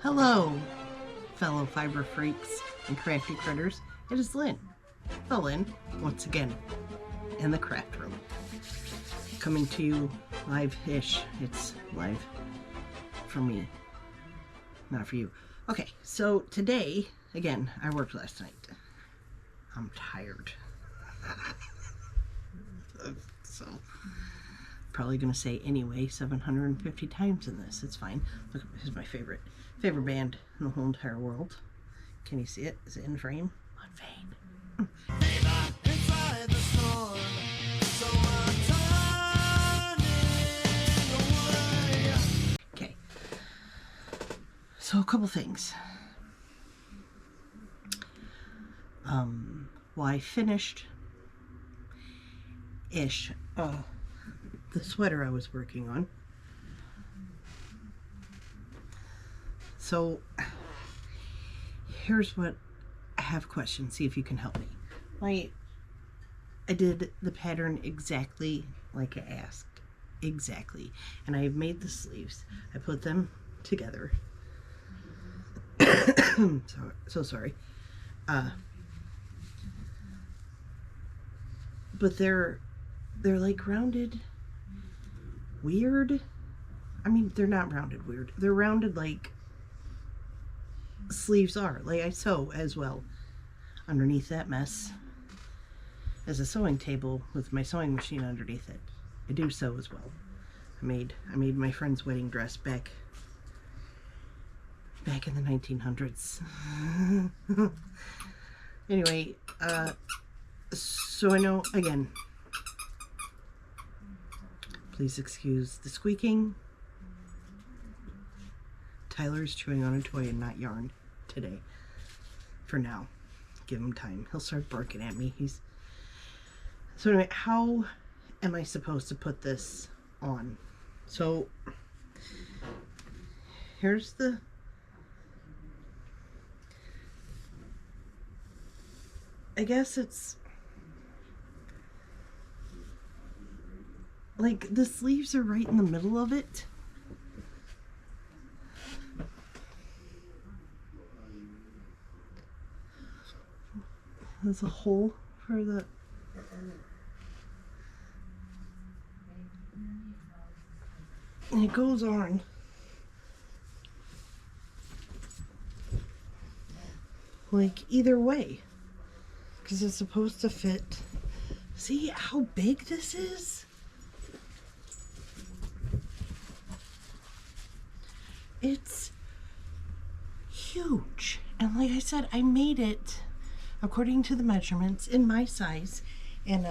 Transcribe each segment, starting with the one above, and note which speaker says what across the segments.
Speaker 1: Hello, fellow fiber freaks and crafty critters. It is Lynn. The Lynn, once again, in the craft room. Coming to you live-ish. It's live for me, not for you. Okay, so today, again, I worked last night. I'm tired. So, probably going to say anyway 750 times in this. It's fine. Look, this is my favorite band in the whole entire world. Can you see it? Is it in frame? On vein. Okay. So a couple things. Well, I finished ish the sweater I was working on. So here's what I have questions. See if you can help me. I did the pattern exactly like I asked. Exactly. And I made the sleeves. I put them together. so sorry. But they're like rounded weird. I mean, they're not rounded weird. They're rounded like sleeves are. Like I sew as well underneath that mess as a sewing table with my sewing machine underneath it. I do sew as well. I made my friend's wedding dress back in the 1900s. Anyway, so I know, again, please excuse the squeaking. Tyler's chewing on a toy and not yarn today. For now. Give him time. He'll start barking at me. So anyway, how am I supposed to put this on? So here's I guess it's like the sleeves are right in the middle of it. There's a hole for the and it goes on like either way because it's supposed to fit. See how big this is? It's huge. And like I said, I made it according to the measurements in my size. And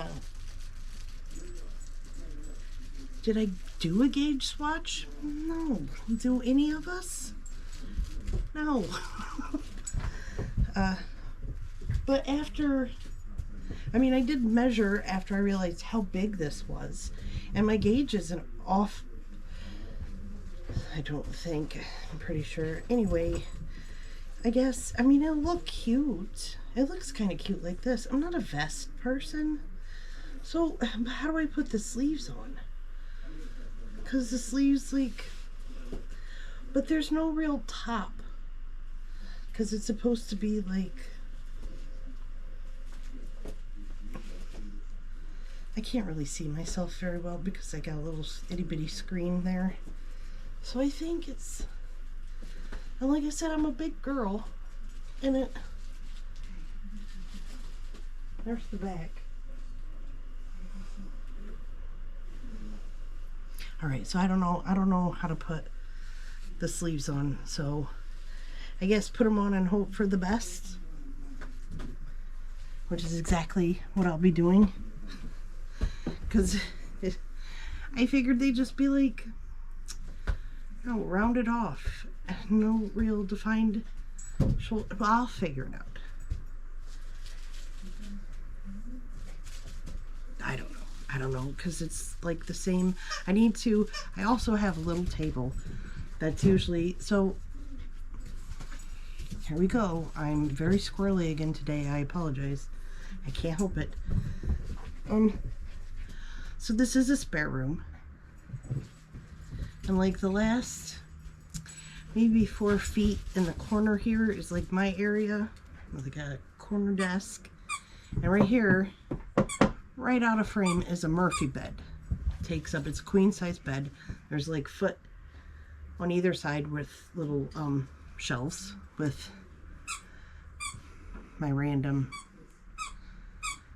Speaker 1: did I do a gauge swatch? No. Do any of us? No. But after, I did measure after I realized how big this was. And my gauge isn't off. I don't think. I'm pretty sure. Anyway, I guess, it'll look cute. It looks kind of cute like this. I'm not a vest person. So, how do I put the sleeves on? Because the sleeves, but there's no real top. Because it's supposed to be I can't really see myself very well because I got a little itty bitty screen there. So I think it's, and like I said, I'm a big girl, and there's the back. All right, so I don't know how to put the sleeves on, so I guess put them on and hope for the best, which is exactly what I'll be doing, because I figured they'd just be rounded off, no real defined shoulder. Well, I'll figure it out. I don't know, because it's the same. I also have a little table that's usually, so here we go. I'm very squirrely again today. I apologize. I can't help it. So this is a spare room. And like the last, maybe 4 feet in the corner here is like my area. Like a corner desk. And right here, right out of frame, is a Murphy bed. Takes up, it's a queen size bed. There's like foot on either side with little shelves with my random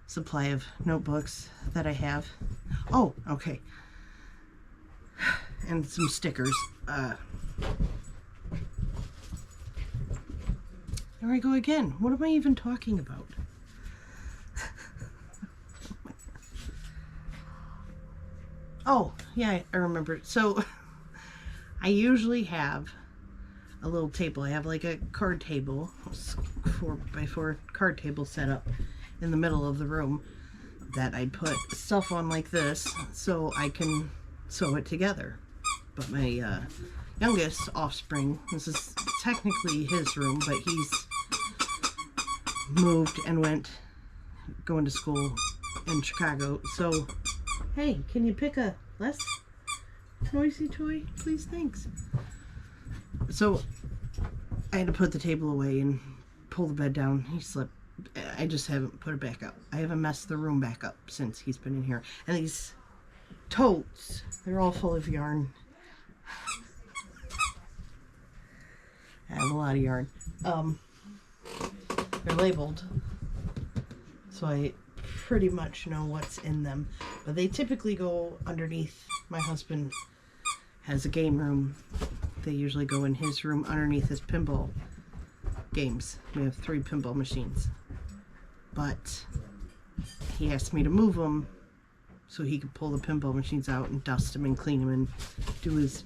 Speaker 1: supply of notebooks that I have. Oh, okay. And some stickers. There I go again. What am I even talking about? Oh, yeah, I remember. So, I usually have a little table. I have like a card table, 4x4 card table set up in the middle of the room that I put stuff on like this so I can sew it together. But my youngest offspring, this is technically his room, but he's moved and going to school in Chicago. So, hey, can you pick a less noisy toy, please? Thanks. So, I had to put the table away and pull the bed down. He slept. I just haven't put it back up. I haven't messed the room back up since he's been in here. And these totes, they're all full of yarn. I have a lot of yarn. They're labeled, so I pretty much know what's in them. But they typically go underneath. My husband has a game room. They usually go in his room underneath his pinball games. We have 3 pinball machines. But he asked me to move them so he could pull the pinball machines out and dust them and clean them and do his,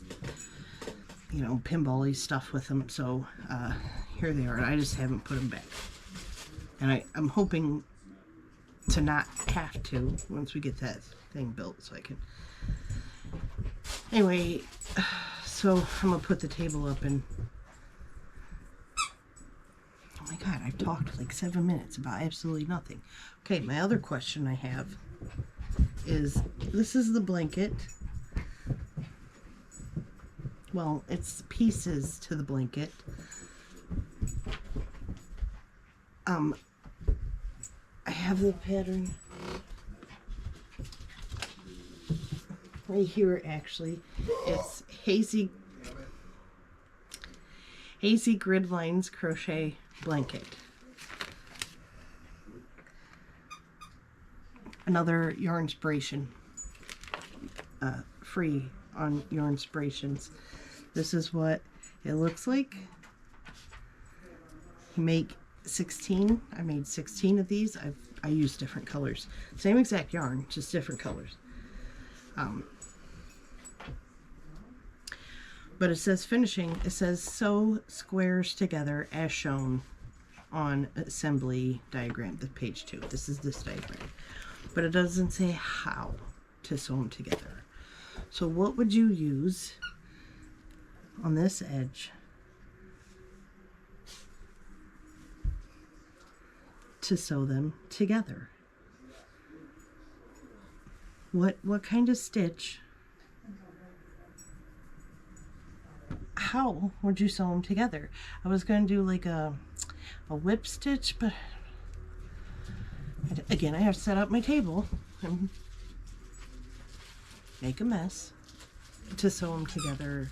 Speaker 1: you know, pinball-y stuff with them. So here they are. I just haven't put them back. And I'm hoping to not have to once we get that thing built so I can. Anyway, so I'm going to put the table up and. Oh my god, I've talked like 7 minutes about absolutely nothing. Okay, my other question I have is, this is the blanket. Well, it's pieces to the blanket. I have the pattern right here actually. It's Hazy Grid Lines Crochet Blanket. Another yarn inspiration. Free on Yarn Inspirations. This is what it looks like. You make 16. I made 16 of these. I use different colors. Same exact yarn, just different colors. But it says finishing. It says sew squares together as shown on assembly diagram, the page 2. This is this diagram. But it doesn't say how to sew them together. So what would you use on this edge to sew them together? What kind of stitch? How would you sew them together? I was going to do like a whip stitch, but again, I have to set up my table and make a mess to sew them together.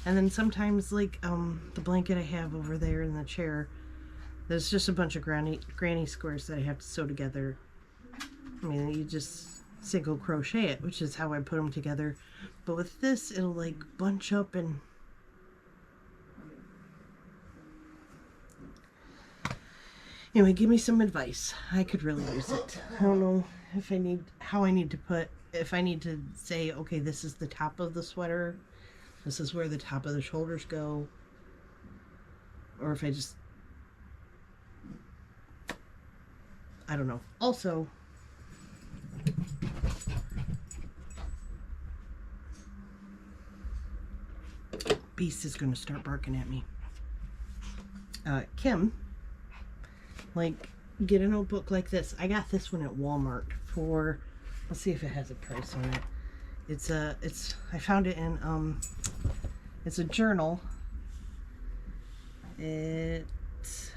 Speaker 1: And then sometimes, like the blanket I have over there in the chair, there's just a bunch of granny squares that I have to sew together. I mean, you just single crochet it, which is how I put them together. But with this, it'll like bunch up and anyway, give me some advice. I could really use it. I don't know if I need, how I need to put, if I need to say, okay, this is the top of the sweater, this is where the top of the shoulders go, or if I just, I don't know. Also, Beast is going to start barking at me. Kim, like, get a notebook like this. I got this one at Walmart for, let's see if it has a price on it. I found it in, it's a journal. It's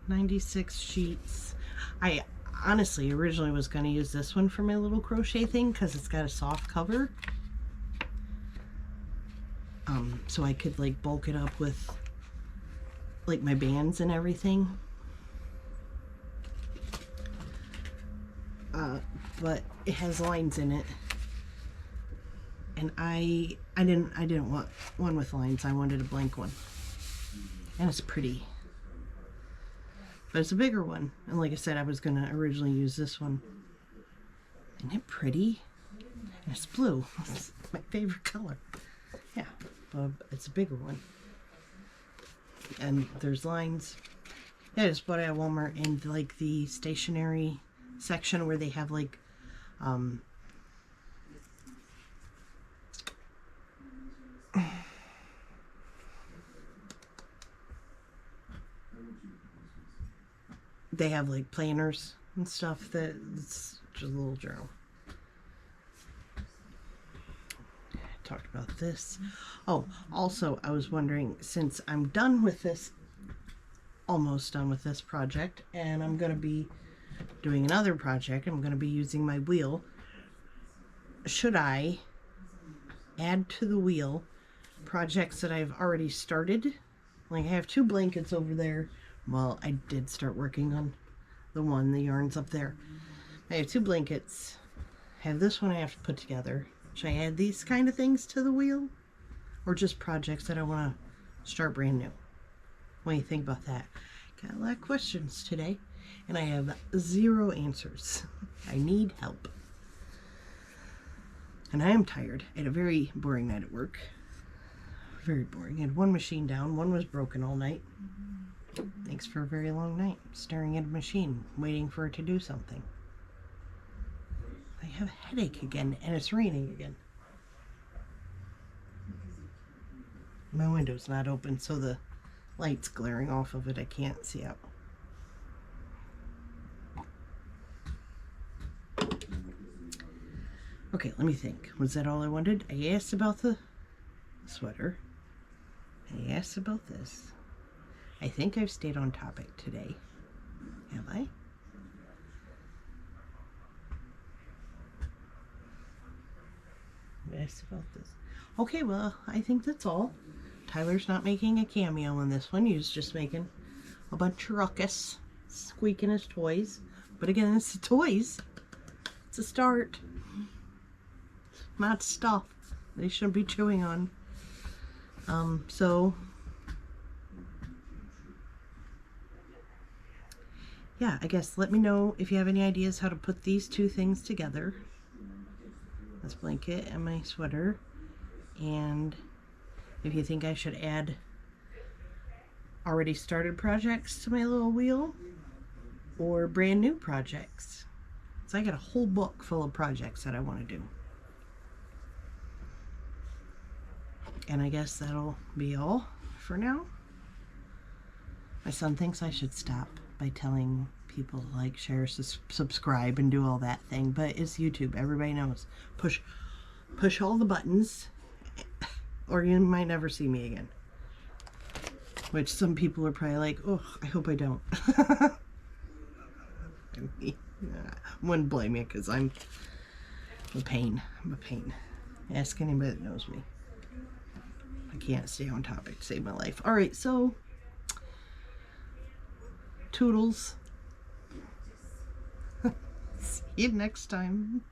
Speaker 1: 96 sheets. I honestly originally was going to use this one for my little crochet thing because it's got a soft cover. So I could like bulk it up with like my bands and everything. But it has lines in it, and I didn't want one with lines. I wanted a blank one, and it's pretty, but it's a bigger one. And like I said, I was gonna originally use this one. Isn't it pretty? And it's blue. It's my favorite color. Yeah, but it's a bigger one, and there's lines. Yeah, I just bought it at Walmart in like the stationery section where they have like they have like planners and stuff. That it's just a little journal. Talked about this. Oh, also I was wondering, since I'm done with this, almost done with this project, and I'm going to be doing another project, I'm going to be using my wheel. Should I add to the wheel projects that I've already started? Like I have 2 blankets over there. Well, I did start working on the yarns up there. I have 2 blankets. I have this one I have to put together. Should I add these kind of things to the wheel? Or just projects that I want to start brand new? What do you think about that? Got a lot of questions today, and I have 0 answers. I need help. And I am tired. I had a very boring night at work. Very boring. I had 1 machine down. 1 was broken all night. Thanks for a very long night. Staring at a machine, waiting for it to do something. I have a headache again, and it's raining again. My window's not open, so the light's glaring off of it. I can't see out. Okay, let me think. Was that all I wanted? I asked about the sweater. I asked about this. I think I've stayed on topic today. Have I? I asked about this. Okay, well, I think that's all. Tyler's not making a cameo in this one. He's just making a bunch of ruckus, squeaking his toys. But again, it's the toys. It's a start. Not stuff they shouldn't be chewing on. So yeah, I guess let me know if you have any ideas how to put these 2 things together. This blanket and my sweater. And if you think I should add already started projects to my little wheel or brand new projects. So I got a whole book full of projects that I want to do. And I guess that'll be all for now. My son thinks I should stop by telling people to like, share, subscribe, and do all that thing. But it's YouTube. Everybody knows. Push all the buttons, or you might never see me again. Which some people are probably like, oh, I hope I don't. I wouldn't blame you, because I'm a pain. I'm a pain. Ask anybody that knows me. I can't stay on topic to save my life. Alright, so toodles. See you next time.